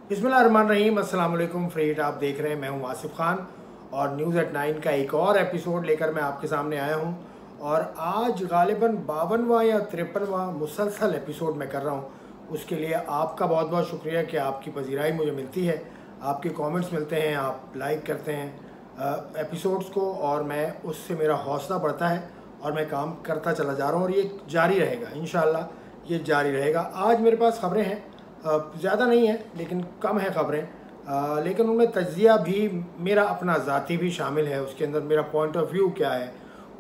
बिस्मिल्लाहिर्रहमानिर्रहीम, अस्सलाम वालेकुम फ्रेंड। आप देख रहे हैं, मैं हूं आसिफ खान और न्यूज़ एट 9 का एक और एपिसोड लेकर मैं आपके सामने आया हूं। और आज गालिबन 52वां या 53वां मुसलसल एपिसोड मैं कर रहा हूं। उसके लिए आपका बहुत बहुत शुक्रिया कि आपकी पजीराई मुझे मिलती है, आपके कमेंट्स मिलते हैं, आप लाइक करते हैं एपिसोड्स को और मैं उससे मेरा हौसला बढ़ता है और मैं काम करता चला जा रहा हूँ और ये जारी रहेगा, इंशाल्लाह ये जारी रहेगा। आज मेरे पास खबरें हैं, ज़्यादा नहीं है लेकिन कम है खबरें, लेकिन उनमें तज्ज़िया भी मेरा अपना ज़ाती भी शामिल है। उसके अंदर मेरा पॉइंट ऑफ व्यू क्या है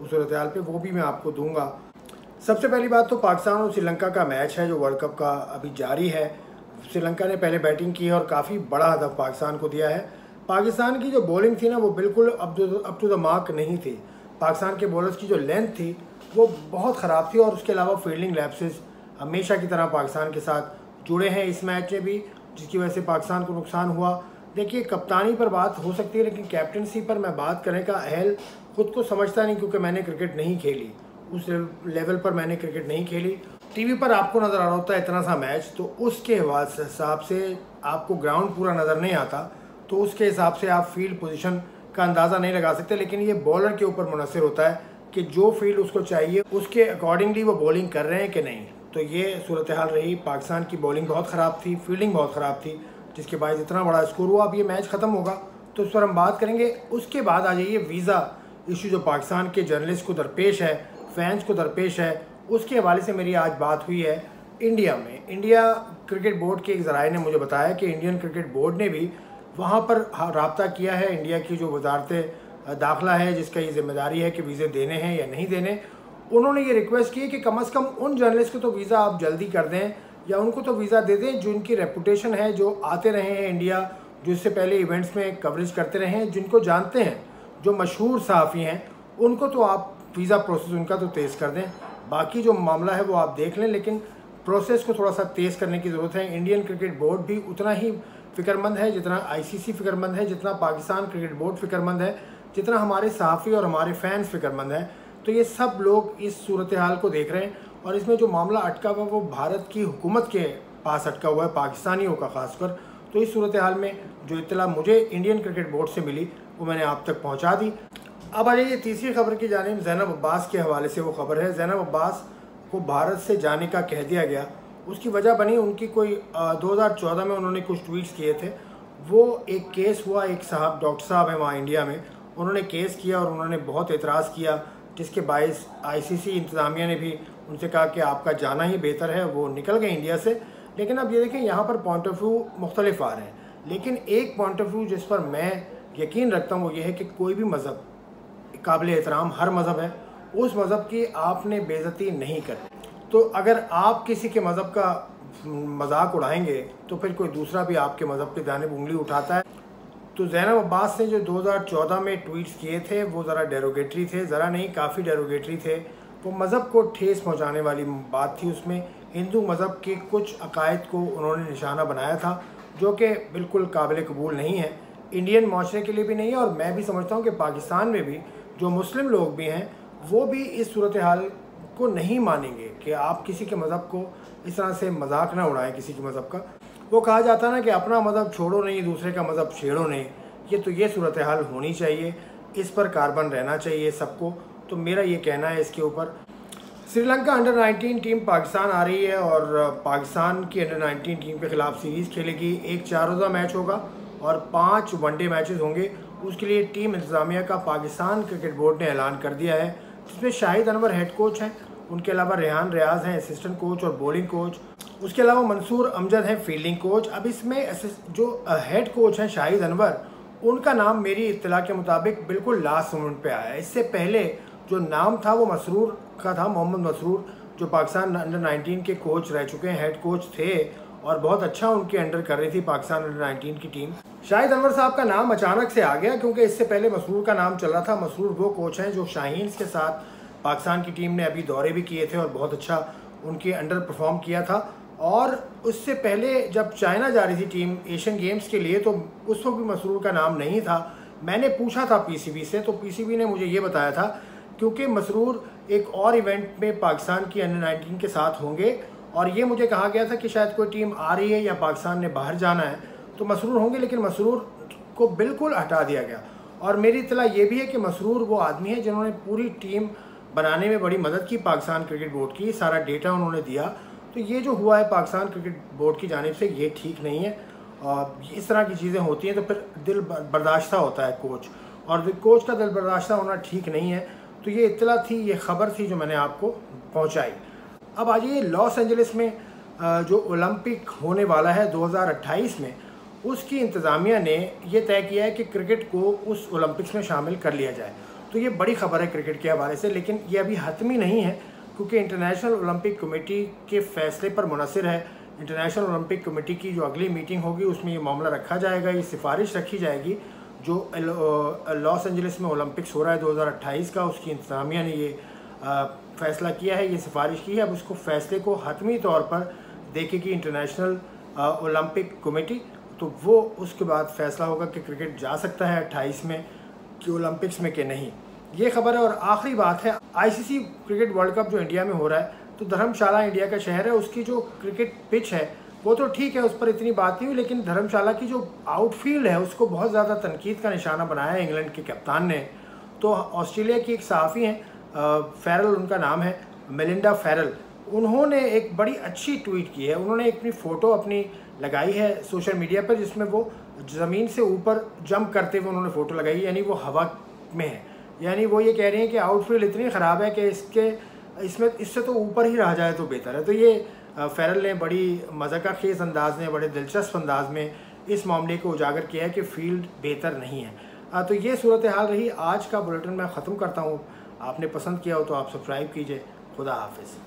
उस सूरत हाल पे, वो भी मैं आपको दूंगा। सबसे पहली बात तो पाकिस्तान और श्रीलंका का मैच है जो वर्ल्ड कप का अभी जारी है। श्रीलंका ने पहले बैटिंग की है और काफ़ी बड़ा हदफ पाकिस्तान को दिया है। पाकिस्तान की जो बॉलिंग थी ना वो बिल्कुल अप टू द मार्क नहीं थी। पाकिस्तान के बॉलर्स की जो लेंथ थी वो बहुत ख़राब थी और उसके अलावा फील्डिंग लैप्सेस हमेशा की तरह पाकिस्तान के साथ जुड़े हैं इस मैच में भी, जिसकी वजह से पाकिस्तान को नुकसान हुआ। देखिए, कप्तानी पर बात हो सकती है लेकिन कैप्टनसी पर मैं बात करने का अहल खुद को समझता नहीं, क्योंकि मैंने क्रिकेट नहीं खेली, उस लेवल पर मैंने क्रिकेट नहीं खेली। टीवी पर आपको नज़र आ रहा होता है इतना सा मैच, तो उसके हिसाब से आपको ग्राउंड पूरा नज़र नहीं आता, तो उसके हिसाब से आप फील्ड पोजीशन का अंदाज़ा नहीं लगा सकते। लेकिन ये बॉलर के ऊपर मुनहसर होता है कि जो फील्ड उसको चाहिए उसके अकॉर्डिंगली वो बॉलिंग कर रहे हैं कि नहीं। तो ये सूरत हाल रही। पाकिस्तान की बॉलिंग बहुत ख़राब थी, फील्डिंग बहुत ख़राब थी, जिसके बाद इतना बड़ा स्कोर हुआ। अब ये मैच ख़त्म होगा तो उस पर हम बात करेंगे। उसके बाद आ जाइए वीज़ा इशू जो पाकिस्तान के जर्नलिस्ट को दरपेश है, फैंस को दरपेश है, उसके हवाले से मेरी आज बात हुई है इंडिया में। इंडिया क्रिकेट बोर्ड के एक ज़राए ने मुझे बताया कि इंडियन क्रिकेट बोर्ड ने भी वहाँ पर रब्ता किया है। इंडिया की जो वजारत दाखिला है, जिसका ये जिम्मेदारी है कि वीज़े देने हैं या नहीं देने, उन्होंने ये रिक्वेस्ट की कि कम से कम उन जर्नलिस्ट को तो वीज़ा आप जल्दी कर दें या उनको तो वीज़ा दे दें जो इनकी रेपुटेशन है, जो आते रहे हैं इंडिया, जो इससे पहले इवेंट्स में कवरेज करते रहे हैं, जिनको जानते हैं, जो मशहूर सहाफ़ी हैं, उनको तो आप वीज़ा प्रोसेस उनका तो तेज़ कर दें। बाकी जो मामला है वो आप देख लें, लेकिन प्रोसेस को थोड़ा सा तेज़ करने की ज़रूरत है। इंडियन क्रिकेट बोर्ड भी उतना ही फ़िक्रमंद है जितना ICC फ़िक्रमंद है, जितना पाकिस्तान क्रिकेट बोर्ड फ़िक्रमंद है, जितना हमारे सहाफ़ी और हमारे फैंस फ़िक्रमंद हैं। तो ये सब लोग इस सूरत हाल को देख रहे हैं और इसमें जो मामला अटका हुआ है वो भारत की हुकूमत के पास अटका हुआ है, पाकिस्तानियों का ख़ासकर। तो इस सूरत हाल में जो इत्तला मुझे इंडियन क्रिकेट बोर्ड से मिली वो मैंने आप तक पहुंचा दी। अब आ जाइए तीसरी खबर की जानिब। ज़ैनब अब्बास के हवाले से वो खबर है। ज़ैनब अब्बास को भारत से जाने का कह दिया गया। उसकी वजह बनी उनकी कोई 2014 में उन्होंने कुछ ट्वीट्स किए थे। वो एक केस हुआ, एक साहब डॉक्टर साहब हैं वहाँ इंडिया में, उन्होंने केस किया और उन्होंने बहुत एतराज़ किया, जिसके बायस ICC इंतज़ामिया ने भी उनसे कहा कि आपका जाना ही बेहतर है। वो निकल गए इंडिया से। लेकिन अब ये देखें, यहाँ पर पॉइंट ऑफ व्यू मुख्तलिफ आ रहे हैं, लेकिन एक पॉइंट ऑफ व्यू जिस पर मैं यकीन रखता हूँ वो ये है कि कोई भी मज़हब काबिल एहतराम, हर मज़हब है, उस मज़हब की आपने बेइज्जती नहीं करनी। तो अगर आप किसी के मज़हब का मजाक उड़ाएंगे तो फिर कोई दूसरा भी आपके मज़हब की जानिब उंगली उठाता है। तो ज़ैनब अब्बास ने जो 2014 में ट्वीट्स किए थे वो ज़रा डेरोगेटरी थे, ज़रा नहीं काफ़ी डेरोगेटरी थे। वो मज़हब को ठेस पहुंचाने वाली बात थी। उसमें हिंदू मज़हब के कुछ अकायद को उन्होंने निशाना बनाया था जो कि बिल्कुल काबिल कबूल नहीं है, इंडियन माशरे के लिए भी नहीं है। और मैं भी समझता हूँ कि पाकिस्तान में भी जो मुस्लिम लोग भी हैं वो भी इस सूरत हाल को नहीं मानेंगे कि आप किसी के मज़हब को इस तरह से मजाक ना उड़ाएं। किसी के मज़हब का वो कहा जाता ना कि अपना मज़हब छोड़ो नहीं, दूसरे का मज़हब छेड़ो नहीं। ये सूरत हाल होनी चाहिए, इस पर कार्बन रहना चाहिए सबको। तो मेरा ये कहना है इसके ऊपर। श्रीलंका अंडर 19 टीम पाकिस्तान आ रही है और पाकिस्तान की अंडर 19 टीम के खिलाफ सीरीज़ खेलेगी। एक 4 रोज़ा मैच होगा और 5 वनडे मैचेस होंगे। उसके लिए टीम इंतज़ामिया का पाकिस्तान क्रिकेट बोर्ड ने ऐलान कर दिया है, जिसमें शाहिद अनवर हेड कोच हैं, उनके अलावा रेहान रियाज हैं असिस्टेंट कोच और बॉलिंग कोच, उसके अलावा मंसूर अमजद हैं फील्डिंग कोच। अब इसमें जो हेड कोच हैं शाहिद अनवर, उनका नाम मेरी इत्तला के मुताबिक बिल्कुल लास्ट मोमेंट पे आया है। इससे पहले जो नाम था वो मसरूर का था, मोहम्मद मसरूर, जो पाकिस्तान अंडर 19 के कोच रह चुके हैं, हेड कोच थे और बहुत अच्छा उनके अंडर कर रही थी पाकिस्तान अंडर 19 की टीम। शाहिद अनवर साहब का नाम अचानक से आ गया क्योंकि इससे पहले मसरूर का नाम चल रहा था। मसरूर वो कोच हैं जो शाहीन्स के साथ पाकिस्तान की टीम ने अभी दौरे भी किए थे और बहुत अच्छा उनके अंडर परफॉर्म किया था। और उससे पहले जब चाइना जा रही थी टीम एशियन गेम्स के लिए, तो उस वक्त भी मसरूर का नाम नहीं था। मैंने पूछा था PCB से, तो PCB ने मुझे ये बताया था क्योंकि मसरूर एक और इवेंट में पाकिस्तान की अंडर 19 के साथ होंगे और ये मुझे कहा गया था कि शायद कोई टीम आ रही है या पाकिस्तान ने बाहर जाना है। तो मसरूर होंगे, लेकिन मसरूर को बिल्कुल हटा दिया गया। और मेरी इत्तला ये भी है कि मसरूर वो आदमी है जिन्होंने पूरी टीम बनाने में बड़ी मदद की पाकिस्तान क्रिकेट बोर्ड की, सारा डेटा उन्होंने दिया। तो ये जो हुआ है पाकिस्तान क्रिकेट बोर्ड की जानिब से, ये ठीक नहीं है। और इस तरह की चीज़ें होती हैं तो फिर दिल बर्दाश्ता होता है कोच, और कोच का दिल बर्दाश्ता होना ठीक नहीं है। तो ये इत्तला थी, ये ख़बर थी जो मैंने आपको पहुंचाई। अब आ जाइए लॉस एंजलिस में जो ओलंपिक होने वाला है 2028 में, उसकी इंतज़ामिया ने यह तय किया है कि क्रिकेट को उस ओलंपिक्स में शामिल कर लिया जाए। तो ये बड़ी ख़बर है क्रिकेट के हवाले से, लेकिन ये अभी हतमी नहीं है क्योंकि इंटरनेशनल ओलंपिक कमेटी के फ़ैसले पर मुनहसर है। इंटरनेशनल ओलंपिक कमेटी की जो अगली मीटिंग होगी उसमें ये मामला रखा जाएगा, ये सिफारिश रखी जाएगी जो लॉस एंजलिस में ओलंपिक्स हो रहा है 2028 का, उसकी इंतज़ामिया ने ये फ़ैसला किया है, ये सिफारिश की है। अब उसको फ़ैसले को हतमी तौर पर देखेगी इंटरनेशनल ओलंपिक कमेटी, तो वो उसके बाद फ़ैसला होगा कि क्रिकेट जा सकता है 28 में कि ओलंपिक्स में कि नहीं। ये खबर है। और आखिरी बात है, आईसीसी क्रिकेट वर्ल्ड कप जो इंडिया में हो रहा है, तो धर्मशाला इंडिया का शहर है, उसकी जो क्रिकेट पिच है वो तो ठीक है, उस पर इतनी बात नहीं हुई, लेकिन धर्मशाला की जो आउटफील्ड है उसको बहुत ज़्यादा तनकीद का निशाना बनाया है इंग्लैंड के कप्तान ने। तो ऑस्ट्रेलिया की एक सहाफ़ी हैं, फेरल उनका नाम है, मेलिंडा फेरल, उन्होंने एक बड़ी अच्छी ट्वीट की है। उन्होंने अपनी फ़ोटो अपनी लगाई है सोशल मीडिया पर, जिसमें वो ज़मीन से ऊपर जंप करते हुए उन्होंने फ़ोटो लगाई है, यानी वो हवा में है। यानी वो ये कह रही हैं कि आउटफील्ड इतनी ख़राब है कि इससे तो ऊपर ही रह जाए तो बेहतर है। तो ये फेरल ने बड़ी मज़ाक़ खेज़ अंदाज में, बड़े दिलचस्प अंदाज में इस मामले को उजागर किया है कि फ़ील्ड बेहतर नहीं है। तो ये सूरत हाल रही। आज का बुलेटिन मैं ख़त्म करता हूँ। आपने पसंद किया हो तो आप सब्सक्राइब कीजिए। खुदा हाफिज़।